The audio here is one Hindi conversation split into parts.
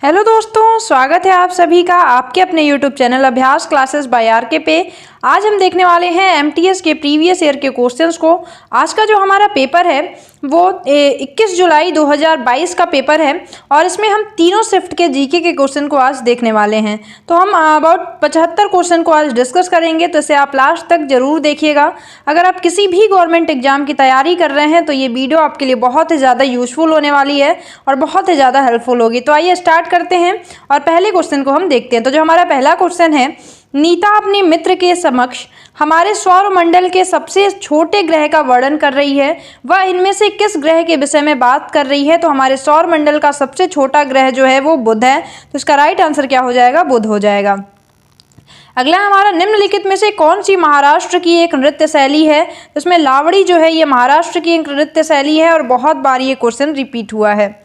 हेलो दोस्तों, स्वागत है आप सभी का आपके अपने YouTube चैनल अभ्यास क्लासेस बाय आरके पे। आज हम देखने वाले हैं एमटीएस के प्रीवियस ईयर के क्वेश्चंस को। आज का जो हमारा पेपर है वो 21 जुलाई 2022 का पेपर है और इसमें हम तीनों शिफ्ट के जीके के क्वेश्चन को आज देखने वाले हैं। तो हम अबाउट 75 क्वेश्चन को आज डिस्कस करेंगे, तो इसे आप लास्ट तक जरूर देखिएगा। अगर आप किसी भी गवर्नमेंट एग्जाम की तैयारी कर रहे हैं तो ये वीडियो आपके लिए बहुत ही ज़्यादा यूजफुल होने वाली है और बहुत ही ज़्यादा हेल्पफुल होगी। तो आइए स्टार्ट करते हैं और पहले क्वेश्चन को हम देखते हैं। तो जो हमारा पहला क्वेश्चन है, नीता अपने मित्र के समक्ष हमारे सौरमंडल के सबसे छोटे ग्रह का वर्णन कर रही है। वह इनमें से किस ग्रह के विषय में बात कर रही है? तो हमारे सौरमंडल का सबसे छोटा ग्रह जो है वो बुध है। तो इसका राइट आंसर क्या हो जाएगा? बुध हो जाएगा। अगला हमारा, निम्नलिखित में से कौन सी महाराष्ट्र की एक नृत्य शैली है? तो इसमें लावड़ी जो है ये महाराष्ट्र की एक नृत्य शैली है और बहुत बार ये क्वेश्चन रिपीट हुआ है।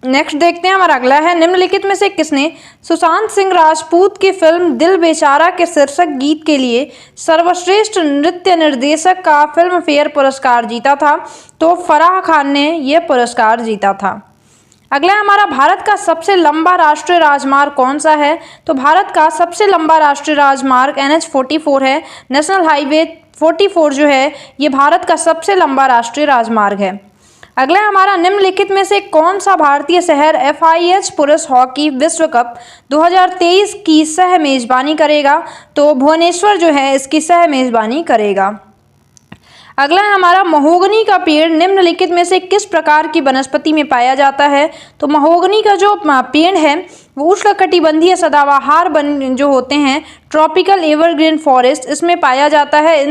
नेक्स्ट देखते हैं, हमारा अगला है, निम्नलिखित में से किसने सुशांत सिंह राजपूत की फिल्म दिल बेचारा के शीर्षक गीत के लिए सर्वश्रेष्ठ नृत्य निर्देशक का फिल्म फेयर पुरस्कार जीता था? तो फराह खान ने यह पुरस्कार जीता था। अगला हमारा, भारत का सबसे लंबा राष्ट्रीय राजमार्ग कौन सा है? तो भारत का सबसे लंबा राष्ट्रीय राजमार्ग NH-44 है। नेशनल हाईवे 44 जो है ये भारत का सबसे लंबा राष्ट्रीय राजमार्ग है। अगला हमारा, निम्नलिखित में से कौन सा भारतीय शहर FIH पुरुष हॉकी विश्व कप 2023 की सह मेजबानी करेगा? तो भुवनेश्वर जो है इसकी सह मेजबानी करेगा। अगला है हमारा, महोगनी का पेड़ निम्नलिखित में से किस प्रकार की वनस्पति में पाया जाता है? तो महोगनी का जो पेड़ है वो उष्णकटिबंधीय सदाबहार वन जो होते हैं, ट्रॉपिकल एवरग्रीन फॉरेस्ट, इसमें पाया जाता है,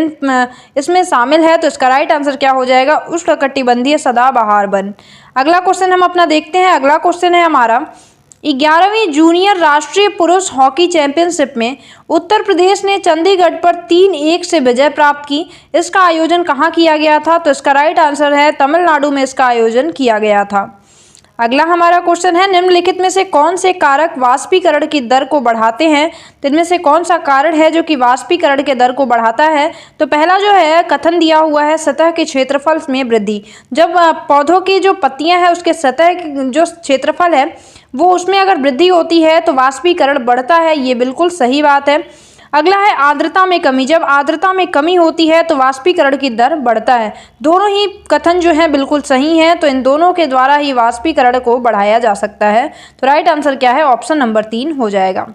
इसमें शामिल है। तो इसका राइट आंसर क्या हो जाएगा? उष्णकटिबंधीय सदाबहार वन। अगला क्वेश्चन हम अपना देखते हैं। अगला क्वेश्चन है हमारा, 11वीं जूनियर राष्ट्रीय पुरुष हॉकी चैंपियनशिप में उत्तर प्रदेश ने चंडीगढ़ पर 3-1 से विजय प्राप्त की। इसका आयोजन कहाँ किया गया था? तो इसका राइट आंसर है तमिलनाडु में इसका आयोजन किया गया था। अगला हमारा क्वेश्चन है, निम्नलिखित में से कौन से कारक वाष्पीकरण की दर को बढ़ाते हैं? तो इनमें से कौन सा कारण है जो कि वाष्पीकरण के दर को बढ़ाता है? तो पहला जो है कथन दिया हुआ है सतह के क्षेत्रफल में वृद्धि। जब पौधों की जो पत्तियां हैं उसके सतह जो क्षेत्रफल है वो उसमें अगर वृद्धि होती है तो वाष्पीकरण बढ़ता है, ये बिल्कुल सही बात है। अगला है आर्द्रता में कमी। जब आर्द्रता में कमी होती है तो वाष्पीकरण की दर बढ़ता है। दोनों ही कथन जो हैं बिल्कुल सही हैं, तो इन दोनों के द्वारा ही वाष्पीकरण को बढ़ाया जा सकता है। तो राइट आंसर क्या है? ऑप्शन नंबर 3 हो जाएगा।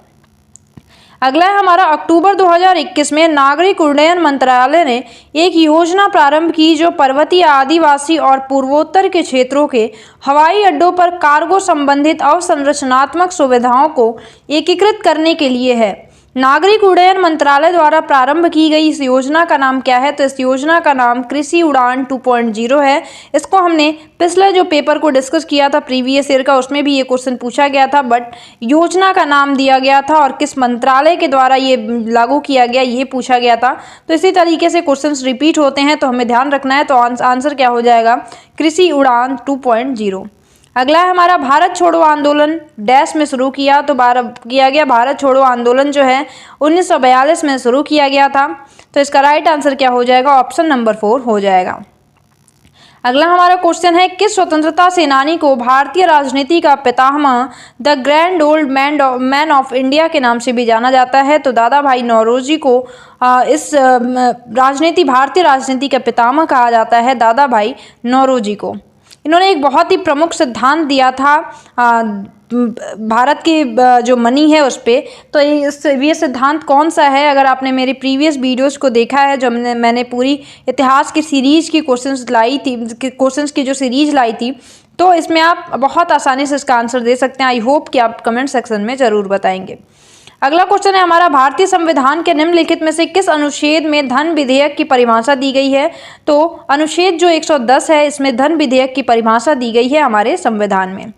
अगला है हमारा, अक्टूबर 2021 में नागरिक उड्डयन मंत्रालय ने एक योजना प्रारंभ की जो पर्वतीय, आदिवासी और पूर्वोत्तर के क्षेत्रों के हवाई अड्डों पर कार्गो संबंधित अवसंरचनात्मक सुविधाओं को एकीकृत करने के लिए है। नागरिक उड्डयन मंत्रालय द्वारा प्रारंभ की गई इस योजना का नाम क्या है? तो इस योजना का नाम कृषि उड़ान 2.0 है। इसको हमने पिछले जो पेपर को डिस्कस किया था प्रीवियस ईयर का, उसमें भी ये क्वेश्चन पूछा गया था, बट योजना का नाम दिया गया था और किस मंत्रालय के द्वारा ये लागू किया गया ये पूछा गया था। तो इसी तरीके से क्वेश्चन रिपीट होते हैं तो हमें ध्यान रखना है। तो आंसर क्या हो जाएगा? कृषि उड़ान 2.0। अगला है हमारा, भारत छोड़ो आंदोलन डैश में शुरू किया? तो किया गया भारत छोड़ो आंदोलन जो है 1942 में शुरू किया गया था। तो इसका राइट आंसर क्या हो जाएगा? ऑप्शन नंबर 4 हो जाएगा। अगला हमारा क्वेश्चन है, किस स्वतंत्रता सेनानी को भारतीय राजनीति का पितामह the grand old man of India के नाम से भी जाना जाता है? तो दादा भाई नौरोजी को इस भारतीय राजनीति का पितामह कहा जाता है, दादा भाई नौरोजी को। इन्होंने एक बहुत ही प्रमुख सिद्धांत दिया था भारत की जो मनी है उस पर। तो ये सिद्धांत कौन सा है? अगर आपने मेरी प्रीवियस वीडियोस को देखा है जो मैंने पूरी इतिहास की सीरीज की क्वेश्चंस की जो सीरीज लाई थी, तो इसमें आप बहुत आसानी से इसका आंसर दे सकते हैं। आई होप कि आप कमेंट सेक्शन में ज़रूर बताएंगे। अगला क्वेश्चन है हमारा, भारतीय संविधान के निम्नलिखित में से किस अनुच्छेद में धन विधेयक की परिभाषा दी गई है? तो अनुच्छेद जो 110 है इसमें धन विधेयक की परिभाषा दी गई है हमारे संविधान में।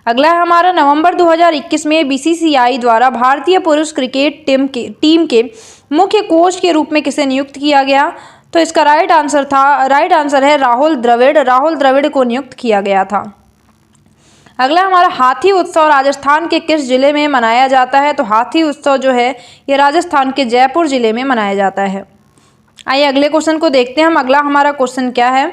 अगला है हमारा, नवंबर 2021 में BCCI द्वारा भारतीय पुरुष क्रिकेट टीम के मुख्य कोच के रूप में किसे नियुक्त किया गया? तो इसका राइट आंसर है राहुल द्रविड़ को नियुक्त किया गया था। अगला हमारा, हाथी उत्सव राजस्थान के किस जिले में मनाया जाता है? तो हाथी उत्सव जो है ये राजस्थान के जयपुर जिले में मनाया जाता है। आइए अगले क्वेश्चन को देखते हैं हम। अगला हमारा क्वेश्चन क्या है?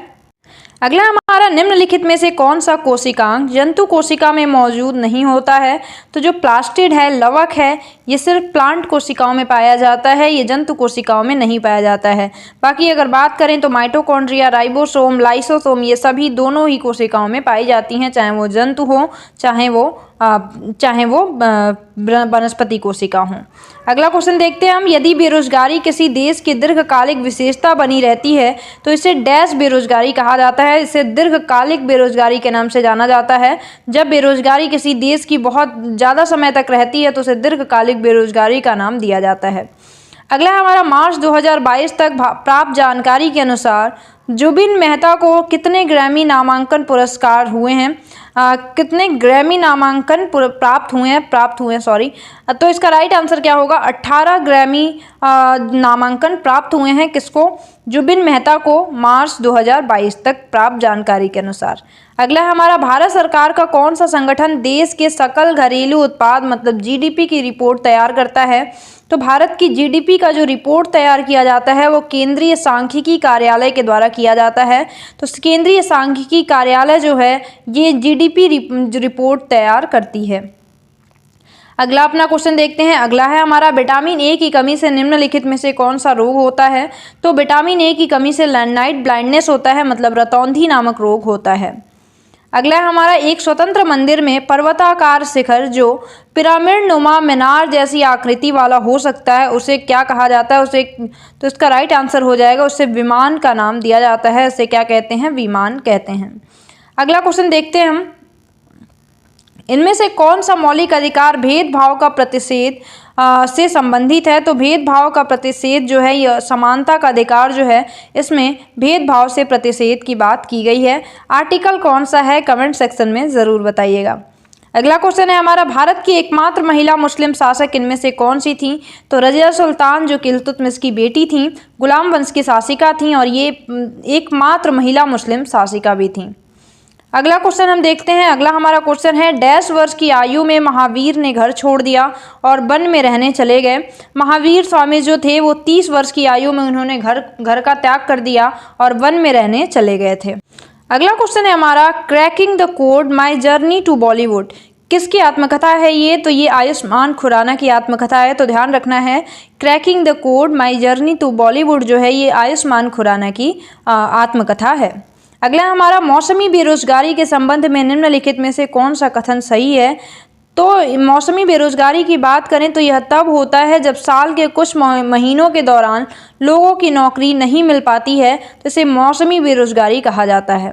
अगला हमारा निम्नलिखित में से कौन सा कोशिकांग जंतु कोशिका में मौजूद नहीं होता है। तो जो प्लास्टिड है, लवक है, ये सिर्फ प्लांट कोशिकाओं में पाया जाता है, ये जंतु कोशिकाओं में नहीं पाया जाता है। बाकी अगर बात करें तो माइटोकॉन्ड्रिया, राइबोसोम, लाइसोसोम ये सभी दोनों ही कोशिकाओं में पाई जाती हैं, चाहे वो जंतु हो चाहे वो वनस्पति कोशिका हो। अगला क्वेश्चन देखते हैं हम, यदि बेरोजगारी किसी देश की दीर्घकालिक विशेषता बनी रहती है तो इसे डैश बेरोजगारी कहा जाता है। इसे दीर्घकालिक बेरोजगारी के नाम से जाना जाता है। जब बेरोजगारी किसी देश की बहुत ज़्यादा समय तक रहती है तो उसे दीर्घकालिक बेरोजगारी का नाम दिया जाता है। अगला हमारा मार्च 2022 तक प्राप्त जानकारी के अनुसार जुबिन मेहता को कितने ग्रैमी नामांकन पुरस्कार हुए हैं, कितने ग्रैमी नामांकन प्राप्त हुए हैं, तो इसका राइट आंसर क्या होगा, 18 ग्रैमी नामांकन प्राप्त हुए हैं। किसको, जुबिन मेहता को मार्च 2022 तक प्राप्त जानकारी के अनुसार। अगला हमारा, भारत सरकार का कौन सा संगठन देश के सकल घरेलू उत्पाद मतलब जीडीपी की रिपोर्ट तैयार करता है। तो भारत की जीडीपी का जो रिपोर्ट तैयार किया जाता है वो केंद्रीय सांख्यिकी कार्यालय के द्वारा किया जाता है। तो केंद्रीय सांख्यिकी कार्यालय जो है ये जीडीपी रिपोर्ट तैयार करती है। अगला अपना क्वेश्चन देखते हैं। अगला है हमारा, विटामिन ए की कमी से निम्नलिखित में से कौन सा रोग होता है। तो विटामिन ए की कमी से नाइट ब्लाइंडनेस होता है, मतलब रतौंधी नामक रोग होता है। अगला है हमारा, एक स्वतंत्र मंदिर में पर्वताकार शिखर जो पिरामिड नुमा मीनार जैसी आकृति वाला हो सकता है उसे क्या कहा जाता है, तो इसका राइट आंसर हो जाएगा, उससे विमान का नाम दिया जाता है। इसे क्या कहते हैं, विमान कहते हैं। अगला क्वेश्चन देखते हैं हम, इनमें से कौन सा मौलिक अधिकार भेदभाव का प्रतिषेध से संबंधित है। तो भेदभाव का प्रतिषेध जो है, यह समानता का अधिकार जो है, इसमें भेदभाव से प्रतिषेध की बात की गई है। आर्टिकल कौन सा है, कमेंट सेक्शन में ज़रूर बताइएगा। अगला क्वेश्चन है हमारा, भारत की एकमात्र महिला मुस्लिम शासक इनमें से कौन सी थी। तो रजिया सुल्तान जो कि इल्तुतमिश की बेटी थी, गुलाम वंश की शासिका थी और ये एकमात्र महिला मुस्लिम शासिका भी थी। अगला क्वेश्चन हम देखते हैं। अगला हमारा क्वेश्चन है, डैश वर्ष की आयु में महावीर ने घर छोड़ दिया और वन में रहने चले गए। महावीर स्वामी जो थे वो 30 वर्ष की आयु में उन्होंने घर का त्याग कर दिया और वन में रहने चले गए थे। अगला क्वेश्चन है हमारा, cracking the code my journey to Bollywood किसकी आत्मकथा है ये। तो ये आयुष्मान खुराना की आत्मकथा है, तो ध्यान रखना है, cracking the code my journey to Bollywood जो है ये आयुष्मान खुराना की आत्मकथा है। अगला हमारा, मौसमी बेरोजगारी के संबंध में निम्नलिखित में से कौन सा कथन सही है। तो मौसमी बेरोजगारी की बात करें तो यह तब होता है जब साल के कुछ महीनों के दौरान लोगों की नौकरी नहीं मिल पाती है, तो इसे मौसमी बेरोजगारी कहा जाता है।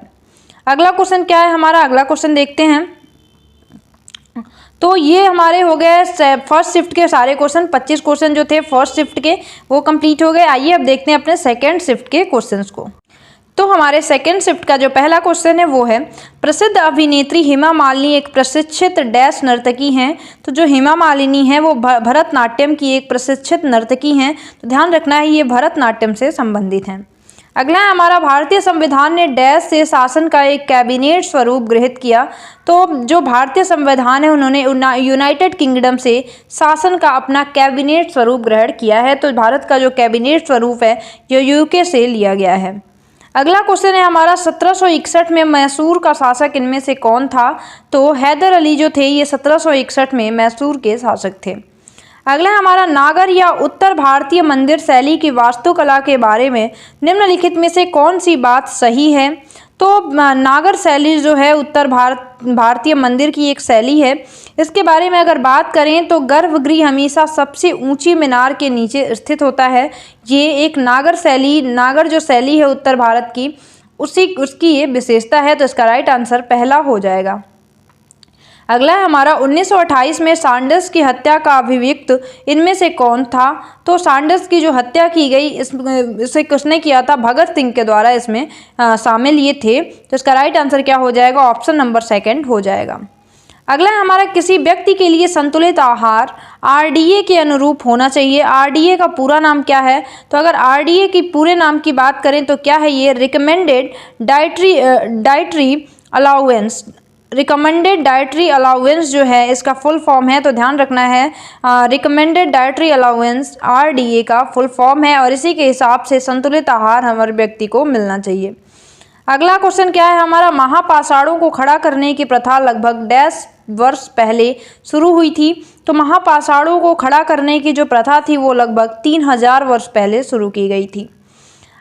अगला क्वेश्चन क्या है हमारा, अगला क्वेश्चन देखते हैं। तो ये हमारे हो गए फर्स्ट शिफ्ट के सारे क्वेश्चन, 25 क्वेश्चन जो थे फर्स्ट शिफ्ट के वो कंप्लीट हो गए। आइए अब देखते हैं अपने सेकेंड शिफ्ट के क्वेश्चंस को। तो हमारे सेकेंड शिफ्ट का जो पहला क्वेश्चन है वो है, प्रसिद्ध अभिनेत्री हेमा मालिनी एक प्रशिक्षित डैश नर्तकी हैं। तो जो हेमा मालिनी है वो भरतनाट्यम की एक प्रशिक्षित नर्तकी हैं, तो ध्यान रखना है ये भरतनाट्यम से संबंधित हैं। अगला है हमारा, भारतीय संविधान ने डैश से शासन का एक कैबिनेट स्वरूप गृहीत किया। तो जो भारतीय संविधान है उन्होंने यूनाइटेड किंगडम से शासन का अपना कैबिनेट स्वरूप ग्रहण किया है। तो भारत का जो कैबिनेट स्वरूप है ये यूके से लिया गया है। अगला क्वेश्चन है हमारा, 1761 में मैसूर का शासक इनमें से कौन था। तो हैदर अली जो थे ये 1761 में मैसूर के शासक थे। अगला हमारा, नागर या उत्तर भारतीय मंदिर शैली की वास्तुकला के बारे में निम्नलिखित में से कौन सी बात सही है। तो नागर शैली जो है उत्तर भारतीय मंदिर की एक शैली है। इसके बारे में अगर बात करें तो गर्भगृह हमेशा सबसे ऊंची मीनार के नीचे स्थित होता है। ये एक नागर जो शैली है उत्तर भारत की उसकी ये विशेषता है, तो इसका राइट आंसर पहला हो जाएगा। अगला है हमारा, 1928 में सांडर्स की हत्या का अभियुक्त इनमें से कौन था। तो सांडर्स की जो हत्या की गई इसे किसने किया था, भगत सिंह के द्वारा इसमें शामिल ये थे। तो इसका राइट आंसर क्या हो जाएगा, ऑप्शन नंबर सेकंड हो जाएगा। अगला है हमारा, किसी व्यक्ति के लिए संतुलित आहार आरडीए के अनुरूप होना चाहिए। आरडीए का पूरा नाम क्या है। तो अगर आरडीए की पूरे नाम की बात करें तो क्या है ये, recommended dietary allowance. Recommended dietary allowance जो है इसका फुल फॉर्म है, तो ध्यान रखना है रिकमेंडेड डाइटरी अलाउंस आरडीए का फुल फॉर्म है और इसी के हिसाब से संतुलित आहार हमारे व्यक्ति को मिलना चाहिए। अगला क्वेश्चन क्या है हमारा, महापाषाणों को खड़ा करने की प्रथा लगभग डैश वर्ष पहले शुरू हुई थी। तो महापाषाणों को खड़ा करने की जो प्रथा थी वो लगभग 3000 वर्ष पहले शुरू की गई थी।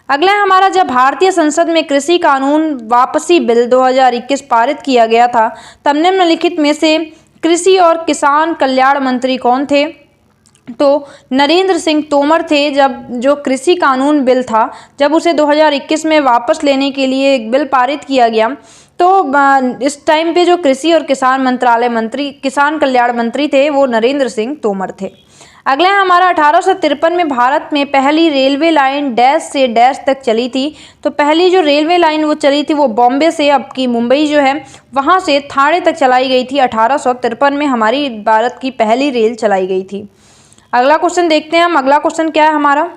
अगला है हमारा, जब भारतीय संसद में कृषि कानून वापसी बिल 2021 पारित किया गया था तब निम्नलिखित में से कृषि और किसान कल्याण मंत्री कौन थे। तो नरेंद्र सिंह तोमर थे। जब जो कृषि कानून बिल था जब उसे 2021 में वापस लेने के लिए एक बिल पारित किया गया तो इस टाइम पे जो कृषि और किसान मंत्रालय मंत्री किसान कल्याण मंत्री थे वो नरेंद्र सिंह तोमर थे। अगला है हमारा, 1853 में भारत में पहली रेलवे लाइन डैश से डैश तक चली थी। तो पहली जो रेलवे लाइन वो चली थी वो बॉम्बे से अब की मुंबई जो है वहाँ से ठाणे तक चलाई गई थी। 1853 में हमारी भारत की पहली रेल चलाई गई थी। अगला क्वेश्चन देखते हैं हम। अगला क्वेश्चन क्या है हमारा,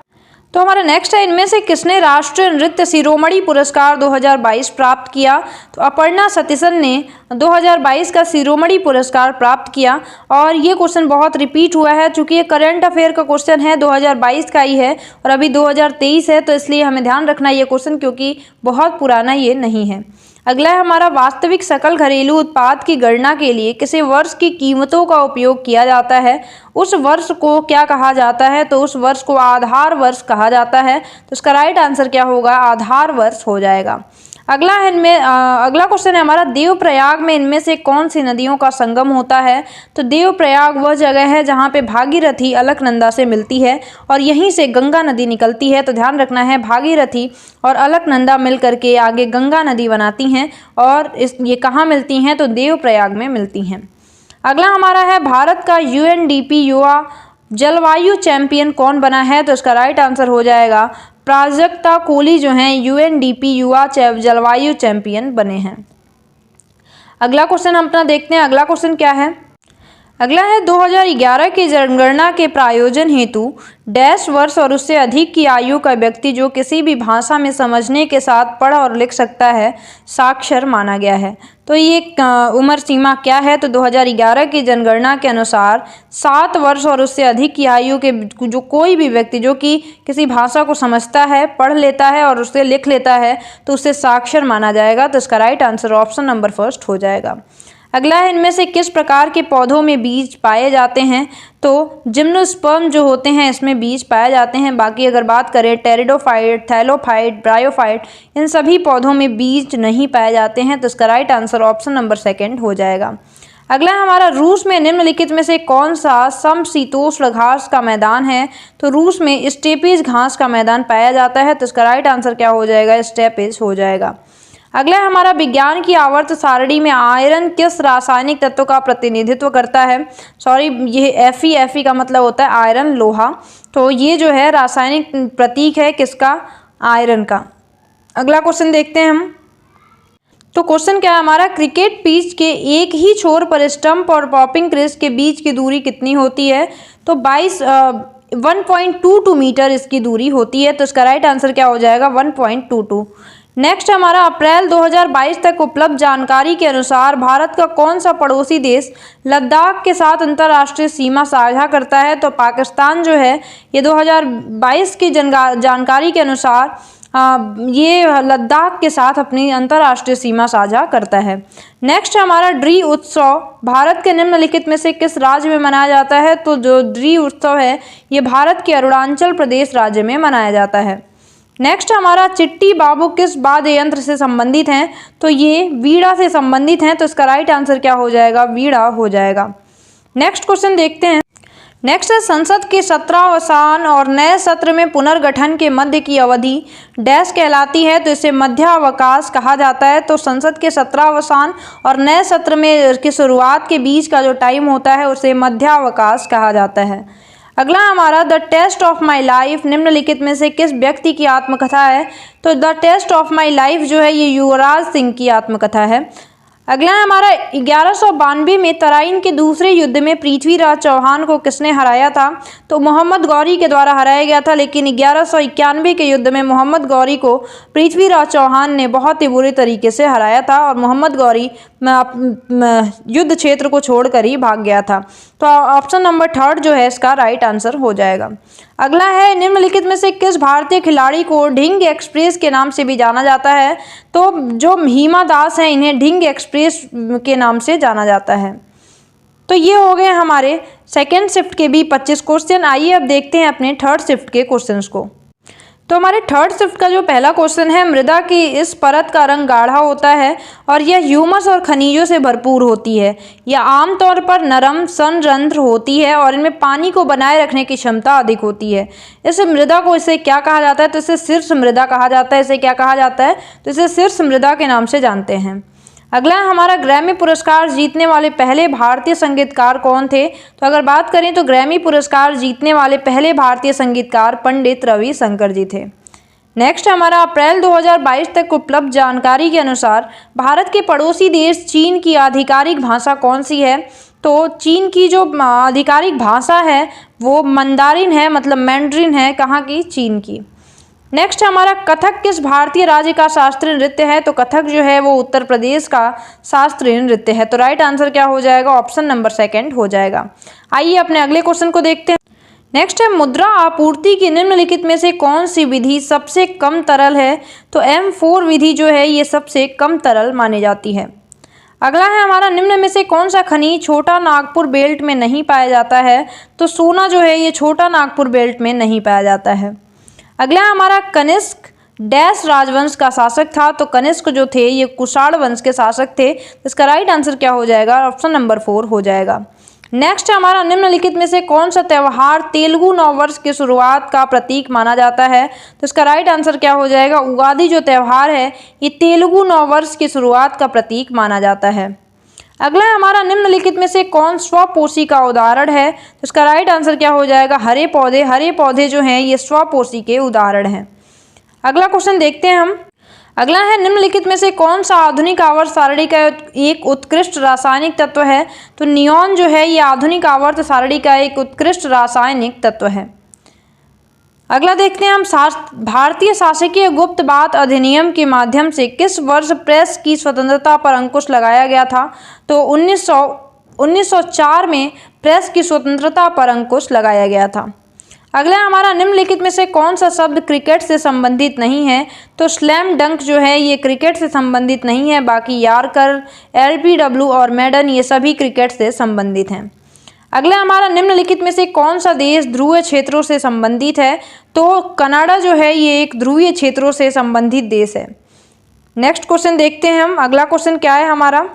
तो हमारा नेक्स्ट है, इनमें से किसने राष्ट्रीय नृत्य शिरोमणि पुरस्कार 2022 प्राप्त किया। तो अपर्णा सतीशन ने 2022 का शिरोमणि पुरस्कार प्राप्त किया। और ये क्वेश्चन बहुत रिपीट हुआ है चूंकि ये करंट अफेयर का क्वेश्चन है, 2022 का ही है और अभी 2023 है, तो इसलिए हमें ध्यान रखना ये क्वेश्चन क्योंकि बहुत पुराना ये नहीं है। अगला है हमारा, वास्तविक सकल घरेलू उत्पाद की गणना के लिए किसी वर्ष की कीमतों का उपयोग किया जाता है, उस वर्ष को क्या कहा जाता है। तो उस वर्ष को आधार वर्ष कहा जाता है। तो इसका राइट आंसर क्या होगा, आधार वर्ष हो जाएगा। अगला है इनमें अगला क्वेश्चन है हमारा, देवप्रयाग में इनमें से कौन सी नदियों का संगम होता है। तो देवप्रयाग वह जगह है जहाँ पे भागीरथी अलकनंदा से मिलती है और यहीं से गंगा नदी निकलती है। तो ध्यान रखना है, भागीरथी और अलकनंदा मिल करके आगे गंगा नदी बनाती हैं और ये कहाँ मिलती हैं, तो देवप्रयाग में मिलती हैं। अगला हमारा है, भारत का UNDP युवा जलवायु चैंपियन कौन बना है। तो इसका राइट आंसर हो जाएगा प्राजक्ता कोली जो हैं UNDP युवा जलवायु चैंपियन बने हैं। अगला क्वेश्चन हम अपना देखते हैं। अगला क्वेश्चन क्या है, अगला है, 2011 की जनगणना के प्रायोजन हेतु डैश वर्ष और उससे अधिक की आयु का व्यक्ति जो किसी भी भाषा में समझने के साथ पढ़ और लिख सकता है साक्षर माना गया है। तो ये उम्र सीमा क्या है, तो 2011 की जनगणना के अनुसार 7 वर्ष और उससे अधिक की आयु के जो कोई भी व्यक्ति जो कि किसी भाषा को समझता है, पढ़ लेता है और उससे लिख लेता है तो उसे साक्षर माना जाएगा। तो इसका right answer option number first हो जाएगा। अगला है, इनमें से किस प्रकार के पौधों में बीज पाए जाते हैं। तो जिम्नोस्पर्म जो होते हैं इसमें बीज पाए जाते हैं। बाकी अगर बात करें टेरिडोफाइट, थैलोफाइट, ब्रायोफाइट, इन सभी पौधों में बीज नहीं पाए जाते हैं। तो इसका right answer option number second हो जाएगा। अगला हमारा, रूस में निम्नलिखित में से कौन सा समशीतोष्ण घास का मैदान है। तो रूस में स्टेपीज घास का मैदान पाया जाता है। तो इसका राइट आंसर क्या हो जाएगा, स्टेपीज हो जाएगा। अगला हमारा, विज्ञान की आवर्त सारणी में आयरन किस रासायनिक तत्व का प्रतिनिधित्व करता है। सॉरी, ये Fe का मतलब होता है आयरन, लोहा। तो ये जो है रासायनिक प्रतीक है किसका, आयरन का। अगला क्वेश्चन देखते हैं हम। तो क्वेश्चन क्या है हमारा, क्रिकेट पिच के एक ही छोर पर स्टंप और पॉपिंग क्रीज के बीच की दूरी कितनी होती है। तो 1.22 मीटर इसकी दूरी होती है। तो इसका राइट आंसर क्या हो जाएगा, 1.22। नेक्स्ट हमारा, अप्रैल 2022 तक उपलब्ध जानकारी के अनुसार भारत का कौन सा पड़ोसी देश लद्दाख के साथ अंतर्राष्ट्रीय सीमा साझा करता है। तो पाकिस्तान जो है ये 2022 की जानकारी के अनुसार ये लद्दाख के साथ अपनी अंतर्राष्ट्रीय सीमा साझा करता है। नेक्स्ट हमारा, ड्री उत्सव भारत के निम्नलिखित में से किस राज्य में मनाया जाता है। तो जो ड्री उत्सव है ये भारत के अरुणाचल प्रदेश राज्य में मनाया जाता है। नेक्स्ट हमारा, चिट्टी बाबू किस वाद्य यंत्र से संबंधित हैं। तो ये वीणा से संबंधित हैं। तो इसका राइट आंसर क्या हो जाएगा, वीणा हो जाएगा। नेक्स्ट क्वेश्चन देखते हैं। नेक्स्ट है, संसद के सत्रावसान और नए सत्र में पुनर्गठन के मध्य की अवधि डैश कहलाती है। तो इसे मध्यावकाश कहा जाता है। तो संसद के सत्रावसान और नए सत्र में की शुरुआत के बीच का जो टाइम होता है उसे मध्यावकाश कहा जाता है। अगला हमारा, the test of my life निम्नलिखित में से किस व्यक्ति की आत्मकथा है। तो the test of my life जो है ये युवराज सिंह की आत्मकथा है। अगला हमारा, 1192 में तराइन के दूसरे युद्ध में पृथ्वीराज चौहान को किसने हराया था। तो मोहम्मद गौरी के द्वारा हराया गया था। लेकिन 1191 के युद्ध में मोहम्मद गौरी को पृथ्वीराज चौहान ने बहुत ही बुरे तरीके से हराया था और मोहम्मद गौरी युद्ध क्षेत्र को छोड़कर ही भाग गया था। तो ऑप्शन नंबर थर्ड जो है इसका राइट आंसर हो जाएगा। अगला है निम्नलिखित में से किस भारतीय खिलाड़ी को ढिंग एक्सप्रेस के नाम से भी जाना जाता है। तो जो हिमा दास हैं इन्हें ढिंग एक्सप्रेस के नाम से जाना जाता है। तो ये हो गए हमारे सेकेंड शिफ्ट के भी 25 क्वेश्चन। आइए अब देखते हैं अपने थर्ड शिफ्ट के क्वेश्चंस को। तो हमारे थर्ड शिफ्ट का जो पहला क्वेश्चन है, मृदा की इस परत का रंग गाढ़ा होता है और यह ह्यूमस और खनिजों से भरपूर होती है। यह आमतौर पर नरम संरंध्र होती है और इनमें पानी को बनाए रखने की क्षमता अधिक होती है। इस मृदा को इसे क्या कहा जाता है? तो इसे शीर्ष मृदा कहा जाता है। इसे क्या कहा जाता है? तो इसे शीर्ष मृदा के नाम से जानते हैं। अगला हमारा ग्रैमी पुरस्कार जीतने वाले पहले भारतीय संगीतकार कौन थे? तो अगर बात करें तो ग्रैमी पुरस्कार जीतने वाले पहले भारतीय संगीतकार पंडित रविशंकर जी थे। नेक्स्ट हमारा अप्रैल 2022 तक उपलब्ध जानकारी के अनुसार भारत के पड़ोसी देश चीन की आधिकारिक भाषा कौन सी है? तो चीन की जो आधिकारिक भाषा है वो मंदारिन है, मतलब मैंड्रिन है। कहाँ की? चीन की। नेक्स्ट हमारा कथक किस भारतीय राज्य का शास्त्रीय नृत्य है? तो कथक जो है वो उत्तर प्रदेश का शास्त्रीय नृत्य है। तो राइट आंसर क्या हो जाएगा? ऑप्शन नंबर सेकंड हो जाएगा। आइए अपने अगले क्वेश्चन को देखते हैं। नेक्स्ट है मुद्रा आपूर्ति की निम्नलिखित में से कौन सी विधि सबसे कम तरल है? तो M4 विधि जो है ये सबसे कम तरल मानी जाती है। अगला है हमारा निम्न में से कौन सा खनिज छोटा नागपुर बेल्ट में नहीं पाया जाता है? तो सोना जो है ये छोटा नागपुर बेल्ट में नहीं पाया जाता है। अगला हमारा कनिष्क डैश राजवंश का शासक था। तो कनिष्क जो थे ये कुषाण वंश के शासक थे। इसका राइट आंसर क्या हो जाएगा? ऑप्शन नंबर 4 हो जाएगा। नेक्स्ट हमारा निम्नलिखित में से कौन सा त्यौहार तेलुगु नववर्ष की शुरुआत का प्रतीक माना जाता है? तो इसका राइट आंसर क्या हो जाएगा? उगादि जो त्यौहार है ये तेलुगु नववर्ष की शुरुआत का प्रतीक माना जाता है। अगला हमारा निम्नलिखित में से कौन स्वपोषी का उदाहरण है? तो इसका राइट आंसर क्या हो जाएगा? हरे पौधे। हरे पौधे जो हैं ये स्वपोषी के उदाहरण हैं। अगला क्वेश्चन देखते हैं हम। अगला है निम्नलिखित में से कौन सा आधुनिक आवर्त सारणी का एक उत्कृष्ट रासायनिक तत्व है? तो नियॉन जो है ये आधुनिक आवर्त सारणी का एक उत्कृष्ट रासायनिक तत्व है। अगला देखते हैं हम। भारतीय शासकीय गुप्त बात अधिनियम के माध्यम से किस वर्ष प्रेस की स्वतंत्रता पर अंकुश लगाया गया था? तो 1904 में प्रेस की स्वतंत्रता पर अंकुश लगाया गया था। अगला हमारा निम्नलिखित में से कौन सा शब्द क्रिकेट से संबंधित नहीं है? तो स्लैम डंक जो है ये क्रिकेट से संबंधित नहीं है। बाकी यार्कर, LBW और मेडन ये सभी क्रिकेट से संबंधित हैं। अगला हमारा निम्नलिखित में से कौन सा देश ध्रुवीय क्षेत्रों से संबंधित है? तो कनाडा जो है ये एक ध्रुवीय क्षेत्रों से संबंधित देश है। नेक्स्ट क्वेश्चन देखते हैं हम। अगला क्वेश्चन क्या है हमारा?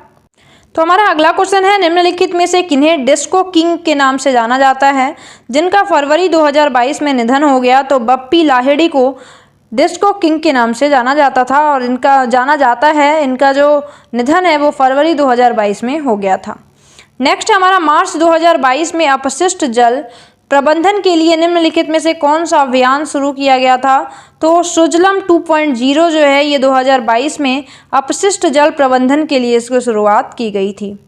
तो हमारा अगला क्वेश्चन है निम्नलिखित में से किन्हें डिस्को किंग के नाम से जाना जाता है? जिनका फरवरी 2022 में निधन हो गया। तो बप्पी लाहिड़ी को डिस्को किंग के नाम से जाना जाता था और इनका जाना जाता है, इनका जो निधन है वो फरवरी 2022 में हो गया था। नेक्स्ट हमारा मार्च 2022 में अपशिष्ट जल प्रबंधन के लिए निम्नलिखित में से कौन सा अभियान शुरू किया गया था? तो सुजलम 2.0 जो है ये 2022 में अपशिष्ट जल प्रबंधन के लिए इसकी शुरुआत की गई थी।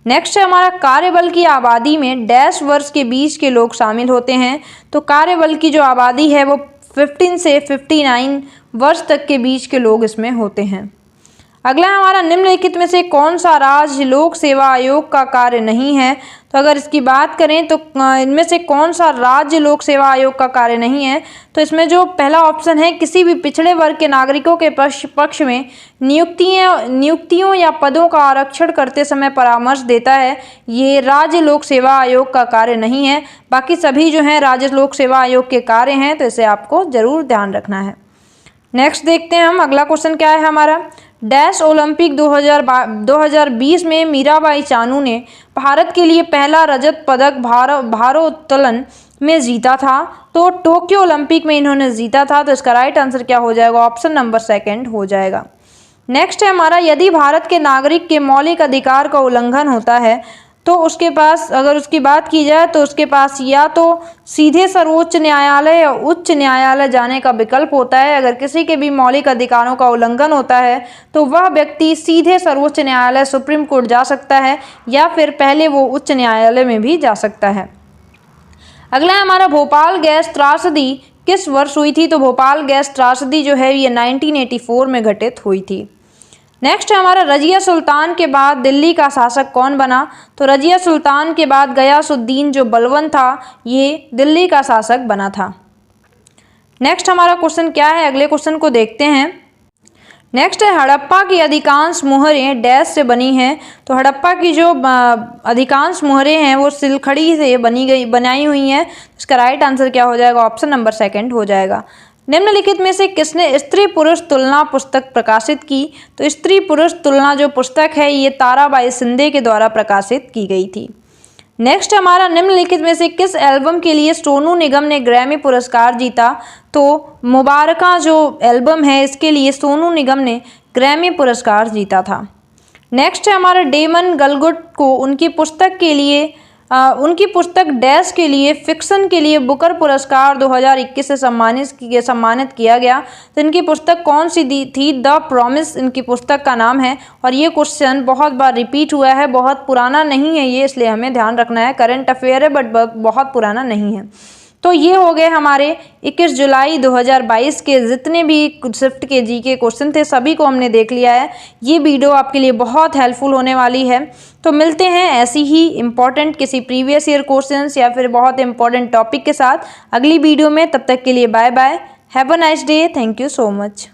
नेक्स्ट है हमारा कार्यबल की आबादी में डैश वर्ष के बीच के लोग शामिल होते हैं। तो कार्यबल की जो आबादी है वो 15 से 59 वर्ष तक के बीच के लोग इसमें होते हैं। अगला हमारा निम्नलिखित में से कौन सा राज्य लोक सेवा आयोग का कार्य नहीं है? तो अगर इसकी बात करें तो इनमें से कौन सा राज्य लोक सेवा आयोग का कार्य नहीं है? तो इसमें जो पहला ऑप्शन है किसी भी पिछड़े वर्ग के नागरिकों के पक्ष में नियुक्तियों या पदों का आरक्षण करते समय परामर्श देता है, ये राज्य लोक सेवा आयोग का कार्य नहीं है। बाकी सभी जो हैं राज्य लोक सेवा आयोग के कार्य हैं, तो इसे आपको जरूर ध्यान रखना है। नेक्स्ट देखते हैं हम। अगला क्वेश्चन क्या है हमारा? डैश ओलंपिक 2020 में मीराबाई चानू ने भारत के लिए पहला रजत पदक भारोत्तोलन में जीता था। तो टोक्यो ओलंपिक में इन्होंने जीता था। तो इसका राइट आंसर क्या हो जाएगा? ऑप्शन नंबर सेकंड हो जाएगा। नेक्स्ट है हमारा, यदि भारत के नागरिक के मौलिक अधिकार का उल्लंघन होता है तो उसके पास, अगर उसकी बात की जाए तो उसके पास या तो सीधे सर्वोच्च न्यायालय या उच्च न्यायालय जाने का विकल्प होता है। अगर किसी के भी मौलिक अधिकारों का उल्लंघन होता है तो वह व्यक्ति सीधे सर्वोच्च न्यायालय सुप्रीम कोर्ट जा सकता है या फिर पहले वो उच्च न्यायालय में भी जा सकता है। अगला है हमारा, भोपाल गैस त्रासदी किस वर्ष हुई थी? तो भोपाल गैस त्रासदी जो है ये 1984 में घटित हुई थी। नेक्स्ट है हमारा रजिया सुल्तान के बाद दिल्ली का शासक कौन बना। तो रजिया सुल्तान के बाद गयासुद्दीन जो बलवन था ये दिल्ली का शासक बना था। नेक्स्ट हमारा क्वेश्चन क्या है, अगले क्वेश्चन को देखते हैं। नेक्स्ट है हड़प्पा की अधिकांश मोहरें डैश से बनी हैं। तो हड़प्पा की जो अधिकांश मोहरें हैं वो सिलखड़ी से बनाई हुई हैं। इसका राइट आंसर क्या हो जाएगा, ऑप्शन नंबर 2 हो जाएगा। निम्नलिखित में से किसने स्त्री पुरुष तुलना पुस्तक प्रकाशित की। तो स्त्री पुरुष तुलना जो पुस्तक है ये ताराबाई शिंदे के द्वारा प्रकाशित की गई थी। नेक्स्ट हमारा निम्नलिखित में से किस एल्बम के लिए सोनू निगम ने ग्रैमी पुरस्कार जीता। तो मुबारका जो एल्बम है इसके लिए सोनू निगम ने ग्रैमी पुरस्कार जीता था। नेक्स्ट है हमारा डेमन गलगुट को उनकी पुस्तक डैश के लिए फिक्शन के लिए बुकर पुरस्कार 2021 से सम्मानित किया गया। तो इनकी पुस्तक कौन सी थी, द प्रॉमिस इनकी पुस्तक का नाम है। और ये क्वेश्चन बहुत बार रिपीट हुआ है, बहुत पुराना नहीं है ये, इसलिए हमें ध्यान रखना है। करंट अफेयर है बट बहुत पुराना नहीं है। तो ये हो गए हमारे 21 जुलाई 2022 के जितने भी शिफ्ट के जीके क्वेश्चन थे सभी को हमने देख लिया है। ये वीडियो आपके लिए बहुत हेल्पफुल होने वाली है। तो मिलते हैं ऐसी ही इम्पॉर्टेंट किसी प्रीवियस ईयर क्वेश्चंस या फिर बहुत इंपॉर्टेंट टॉपिक के साथ अगली वीडियो में। तब तक के लिए bye bye, have a nice day, thank you so much.